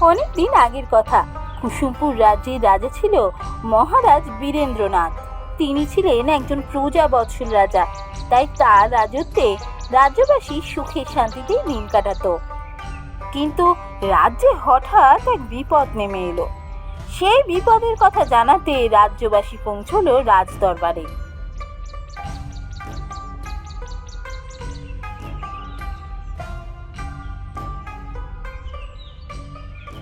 অনেক দিন আগের কথা। কুসুমপুর রাজ্যের রাজা ছিল মহারাজ বীরেন্দ্রনাথ। তিনি ছিলেন একজন প্রজাবৎসল রাজা। তাই তার রাজত্বে রাজ্যবাসী সুখে শান্তিতে দিন কাটাতো। কিন্তু রাজ্যে হঠাৎ এক বিপদ নেমে এলো। সেই বিপদের কথা জানাতে রাজ্যবাসী পৌঁছলো রাজদরবারে।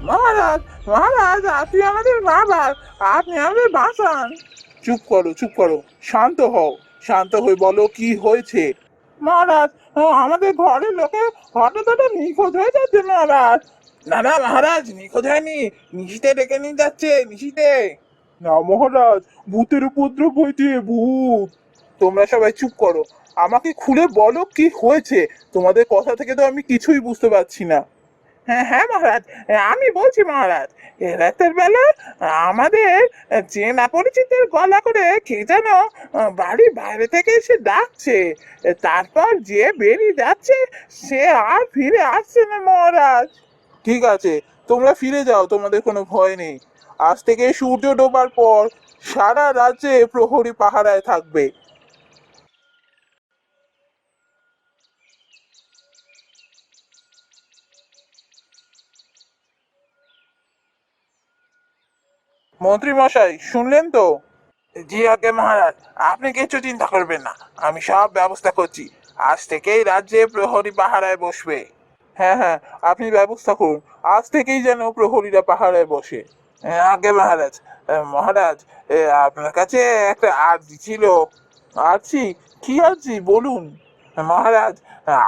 মহারাজ, মহারাজ, আপনি আমাদের বাবা, আপনি আমাদের বাঁচান। চুপ করো, চুপ করো, শান্ত হও। শান্ত হয়ে বলো কি হয়েছে। মহারাজ, আমাদের ঘরের লোকে হঠাৎ হঠাৎ নিখোঁজ হয়ে যাচ্ছে মহারাজ। না না মহারাজ, নিখোঁজ হয়নি, নিশিতে ডেকে নিয়ে যাচ্ছে, নিশিতে। না মহারাজ, ভূতের উপদ্রব হয়েছে, ভূত। তোমরা সবাই চুপ করো, আমাকে খুলে বলো কি হয়েছে। তোমাদের কথা থেকে তো আমি কিছুই বুঝতে পারছি না। হ্যাঁ হ্যাঁ মহারাজ, আমি বলছি মহারাজ, রাতের বেলা আমাদের চেনা পরিচিতের গলা করে কে যেন বাড়ির বাইরে থেকে এসে ডাকছে। তারপর যে বেরিয়ে যাচ্ছে সে আর ফিরে আসছে না মহারাজ। ঠিক আছে, তোমরা ফিরে যাও, তোমাদের কোনো ভয় নেই। আজ থেকে সূর্য ডোবার পর সারা রাজ্যে প্রহরী পাহারায় থাকবে। মন্ত্রী মশাই, শুনলেন তো? জি আগে মহারাজ, আপনি কিছু চিন্তা করবেন না, আমি সব ব্যবস্থা করছি। আজ থেকেই রাজ্যে প্রহরী পাহারায় বসবে। হ্যাঁ হ্যাঁ, আপনি ব্যবস্থা করুন, আজ থেকেই যেন প্রহরীরা পাহারায় বসে। আগে মহারাজ, মহারাজ, আপনার কাছে একটা আর্জি ছিল। আর্জি? কি আর্জি বলুন। মহারাজ,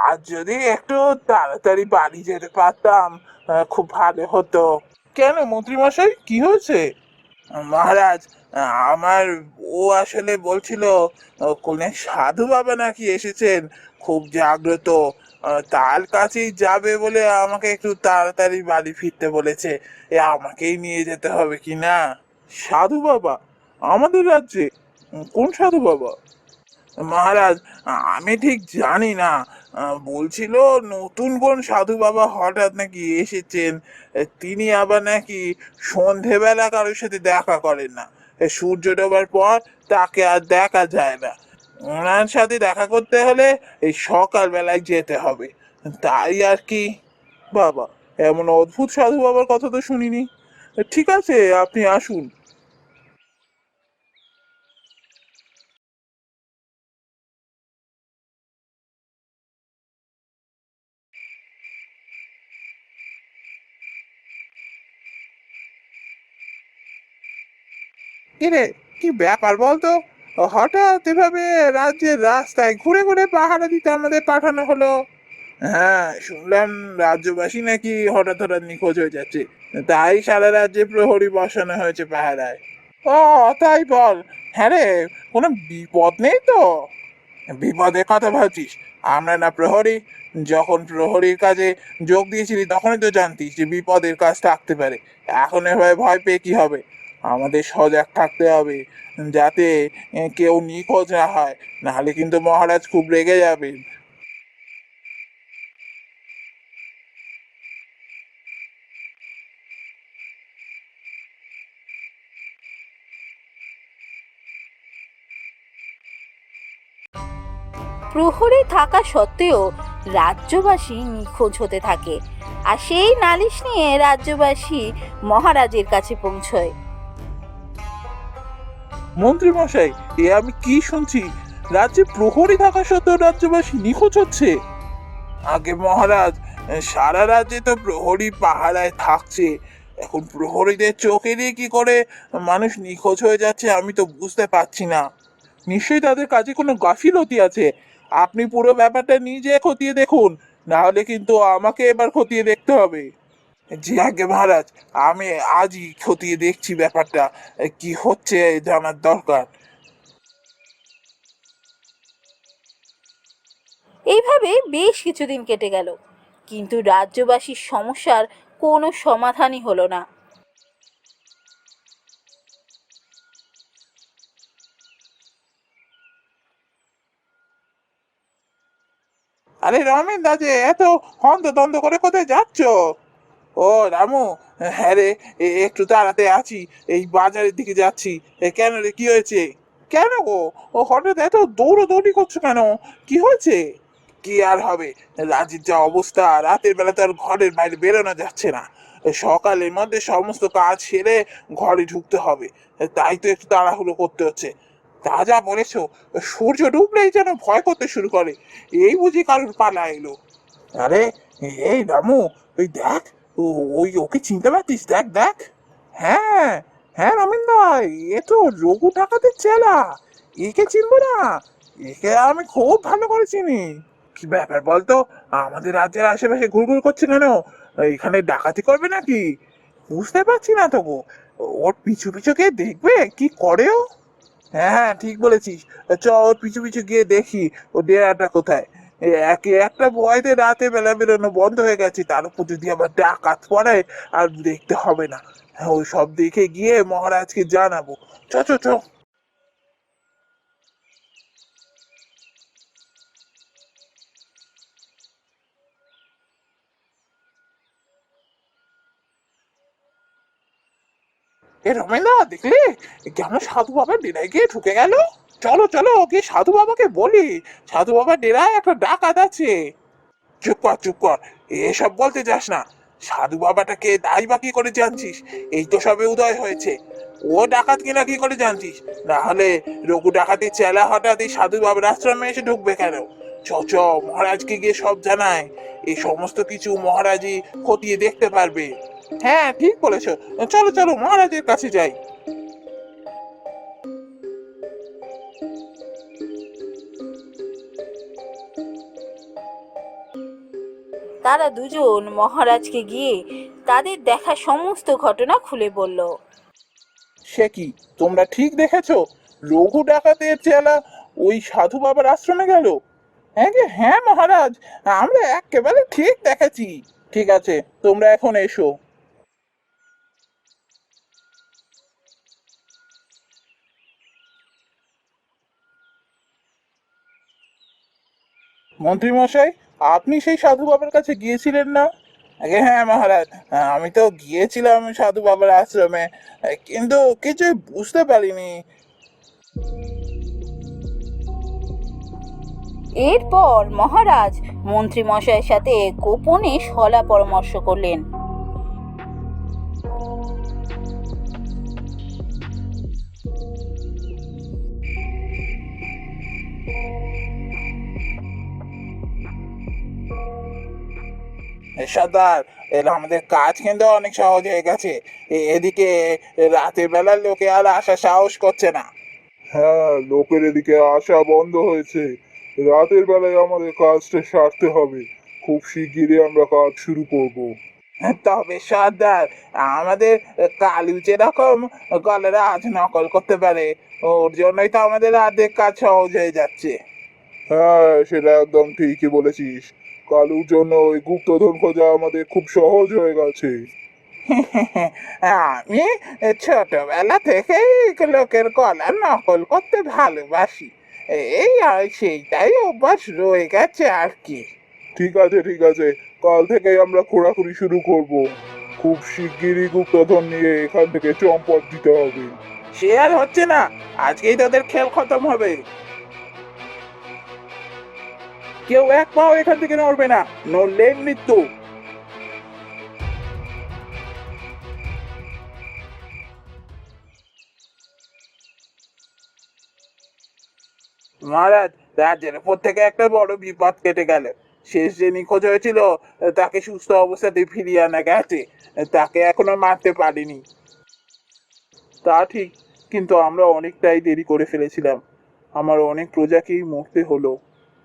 আজ যদি একটু তাড়াতাড়ি বাড়ি যেতে পারতাম, খুব ভালো হতো। কেন মন্ত্রী মশাই, কি হয়েছে? মহারাজ, আমার ও আসলে বলছিল কোন এক সাধু বাবা নাকি এসেছেন, খুব জাগ্রত। তার কাছেই যাবে বলে আমাকে একটু তাড়াতাড়ি বাড়ি ফিরতে বলেছে। আমাকেই নিয়ে যেতে হবে কি না। সাধু বাবা? আমাদের রাজ্যে? কোন সাধু বাবা? মহারাজ, আমি ঠিক জানি না। বলছিল নতুন কোন সাধু বাবা হঠাৎ নাকি এসেছেন। তিনি আবার নাকি সন্ধেবেলা কারোর সাথে দেখা করেন না। সূর্য ডোবার পর তাকে আর দেখা যায় না। ওনার সাথে দেখা করতে হলে এই সকালবেলায় যেতে হবে। তাই আর কি। বাবা, এমন অদ্ভুত সাধু বাবার কথা তো শুনিনি। ঠিক আছে, আপনি আসুন। কিরে, কি ব্যাপার বলতো? হঠাৎ এভাবে রাজ্যের রাস্তায় ঘুরে ঘুরে পাহারা দিতে আমাদের পাঠানো হলো। হ্যাঁ, শুনলাম রাজ্যবাসী নাকি হঠাৎ হঠাৎ নিখোঁজ হয়ে যাচ্ছে, তাই সারা রাজ্যে প্রহরী বসানো হয়েছে পাহারায়। ও, তাই বল। হ্যাঁ রে, কোনো বিপদ নেই তো? বিপদের কথা ভাবছিস? আমরা না প্রহরী? যখন প্রহরীর কাজে যোগ দিয়েছিলি তখনই তো জানতিস যে বিপদের কাজ থাকতে পারে। এখন এভাবে ভয় পেয়ে কি হবে? আমাদের সজাগ থাকতে হবে, যাতে কেউ নিখোঁজ না হয়, নাহলে কিন্তু মহারাজ খুব রেগে যাবেন। প্রহরী থাকা সত্ত্বেও রাজ্যবাসী নিখোঁজ হতে থাকে। আর সেই নালিশ নিয়ে রাজ্যবাসী মহারাজের কাছে পৌঁছয়। মন্ত্রী মশাই, এ আমি কি শুনছি? রাজ্যে প্রহরী থাকা সত্ত্বেও রাজ্যবাসী নিখোঁজ হচ্ছে? আগে মহারাজ, সারা রাজ্যে তো প্রহরী পাহারায় থাকছে। এখন প্রহরীদের চোখে দিয়ে কি করে মানুষ নিখোঁজ হয়ে যাচ্ছে আমি তো বুঝতে পারছি না। নিশ্চয়ই তাদের কাজে কোনো গাফিলতি আছে। আপনি পুরো ব্যাপারটা নিজে খতিয়ে দেখুন, না হলে কিন্তু আমাকে এবার খতিয়ে দেখতে হবে। জি আগে মহারাজ, আমি আজই খতিয়ে দেখছি ব্যাপারটা, কি হচ্ছে জানার দরকার। এইভাবে বেশ কিছুদিন কেটে গেল, কিন্তু রাজ্যবাসীর সমস্যার কোনো সমাধানই হলো না। আরে রমেন দা যে, এত হন্তদন্ত করে কোথায় যাচ্ছ? ও রামু, হ্যাঁ রে, একটু তাড়াতে আছি, এই বাজারের দিকে যাচ্ছি। কেন রে, কি হয়েছে? কেন গো, ও হঠাৎ এত দৌড়োদৌড়ি করছো কেন? কি হয়েছে? কি আর হবে, রাজির যা অবস্থা, রাতের বেলা তো আর ঘরের বাইরে বেরোনো যাচ্ছে না। সকালের মধ্যে সমস্ত কাজ সেরে ঘরে ঢুকতে হবে, তাই তো একটু তাড়াহুড়ো করতে হচ্ছে। তা যা বলেছো, সূর্য ডুবলেই যেন ভয় করতে শুরু করে, এই বুঝি কারোর পালা এলো। আরে, এই রামু, ওই দেখ, ওই ওকে চিনতে পারছিস? দেখ দেখ। হ্যাঁ, হ্যাঁ রমেন ভাই, এ তো রঘু ডাকাতের চেলা। একে চিনবো না? একে আমি খুব ভালো করে চিনি। কি ব্যাপার বলতো, আমাদের রাজ্যের আশেপাশে ঘুরঘুর করছে কেন? এখানে ডাকাতি করবে নাকি? বুঝতে পারছি না তো গো। ওর পিছু পিছু কে দেখবে কি করে ও? হ্যাঁ হ্যাঁ, ঠিক বলেছিস। চ, ওর পিছু পিছু গিয়ে দেখি ও ডেরাটা কোথায়। একে একটা ভয়তে রাতে বেলা বেরোনো বন্ধ হয়ে গেছে, তার উপর যদি আবার ডাকাত পড়ে, আর দেখতে হবে না। হ্যাঁ, ওই সব দেখে গিয়ে মহারাজকে জানাবো। চ চ চ। এ রমেনদা, দেখলে কেমন সাধু বাবার ডেরায় গিয়ে ঢুকে গেল? চলো চলো, ওকে সাধু বাবাকে বলি, সাধু বাবার ডেরায় একটা ডাকাত আছে। চুপ কর চুপ কর, এসব বলতে যাস না। সাধু বাবাটাকে দায় বা কি করে জানছিস? এই তো সবে উদয় হয়েছে। ও ডাকাত কিনা কি করে জানছিস? না হলে রঘু ডাকাতের চেলা হঠাৎ এই সাধু বাবার আশ্রমে এসে ঢুকবে কেন? চ চ, মহারাজকে গিয়ে সব জানায়। এই সমস্ত কিছু মহারাজই খতিয়ে দেখতে পারবে। হ্যাঁ, ঠিক বলেছো। চলো চলো, মহারাজের কাছে যাই। তারা দুজন মহারাজকে গিয়ে তাদের দেখা সমস্ত ঘটনা খুলে বলল। সে কি, তোমরা ঠিক দেখেছো? রঘু ডাকাতের চেলা ওই সাধু বাবার আশ্রমে গেল? হ্যাঁ গে হ্যাঁ মহারাজ, আমরা একেবারে ঠিক দেখেছি। ঠিক আছে, তোমরা এখন এসো। মন্ত্রী মশাই, আপনি সেই সাধু বাবার কাছে গিয়েছিলেন না? আগে হ্যাঁ মহারাজ, আমি তো গিয়েছিলাম সাধু বাবার আশ্রমে, কিন্তু কিছুই বুঝতে পারিনি। এরপর মহারাজ মন্ত্রী মশাইয়ের সাথে গোপনে সলা পরামর্শ করলেন। সর্দার, এলা আমাদের কাজ কিন্তু অনেক সহজ হয়ে গেছে। এদিকে রাতের বেলার লোকে আর আসা সাহস করছে না। হ্যাঁ, লোকের এদিকে আসা বন্ধ হয়েছে। রাতের বেলায় আমাদের কাজটা সারতে হবে। খুব শিগগিরই আমরা কাজ শুরু করব। তবে সর্দার, আমাদের কালু যেরকম গলার আজ নকল করতে পারে, ওর জন্যই তো আমাদের অর্ধেক কাজ সহজ হয়ে যাচ্ছে। হ্যাঁ, সেটা একদম ঠিকই বলেছিস। কালুর জন্য ওই গুপ্তধন খোঁজা আমাদের খুব সহজ হয়ে গেছে। আমি ছোটবেলা থেকেই লোকের গলা নকল করতে ভালোবাসি। এই আর সেইটাই অভ্যাস রয়ে গেছে আর কি। ঠিক আছে ঠিক আছে, কাল থেকেই আমরা খোঁড়াখুড়ি শুরু করব। খুব শিগগিরই গুপ্তধন নিয়ে এখান থেকে চম্পট দিতে হবে। সে আর হচ্ছে না, আজকেই তোদের খেল খতম হবে। কেউ এক পাও এখান থেকে নড়বে না, নড়লে মৃত্যু। মহারাজ, রাজ্যের উপর থেকে একটা বড় বিপদ কেটে গেল। শেষ যে নিখোঁজ হয়েছিল, তাকে সুস্থ অবস্থাতে ফিরিয়ে আনা গেছে। তাকে এখনো মারতে পারিনি। তা ঠিক, কিন্তু আমরা অনেকটাই দেরি করে ফেলেছিলাম। আমার অনেক প্রজাকেই মরতে হলো।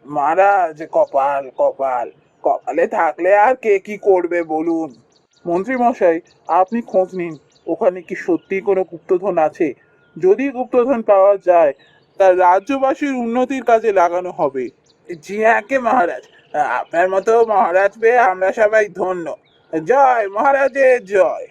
মহারাজ, কপাল কপাল, কপালে থাকলে আর কে কি করবে বলুন। মন্ত্রী মশাই, আপনি খোঁজ নিন, ওখানে কি সত্যি কোনো গুপ্তধন আছে? যদি গুপ্তধন পাওয়া যায়, তা রাজ্যবাসীর উন্নতির কাজে লাগানো হবে। জি আজ্ঞে মহারাজ, আপনার মতো মহারাজ পেয়ে আমরা সবাই ধন্য। জয় মহারাজের জয়।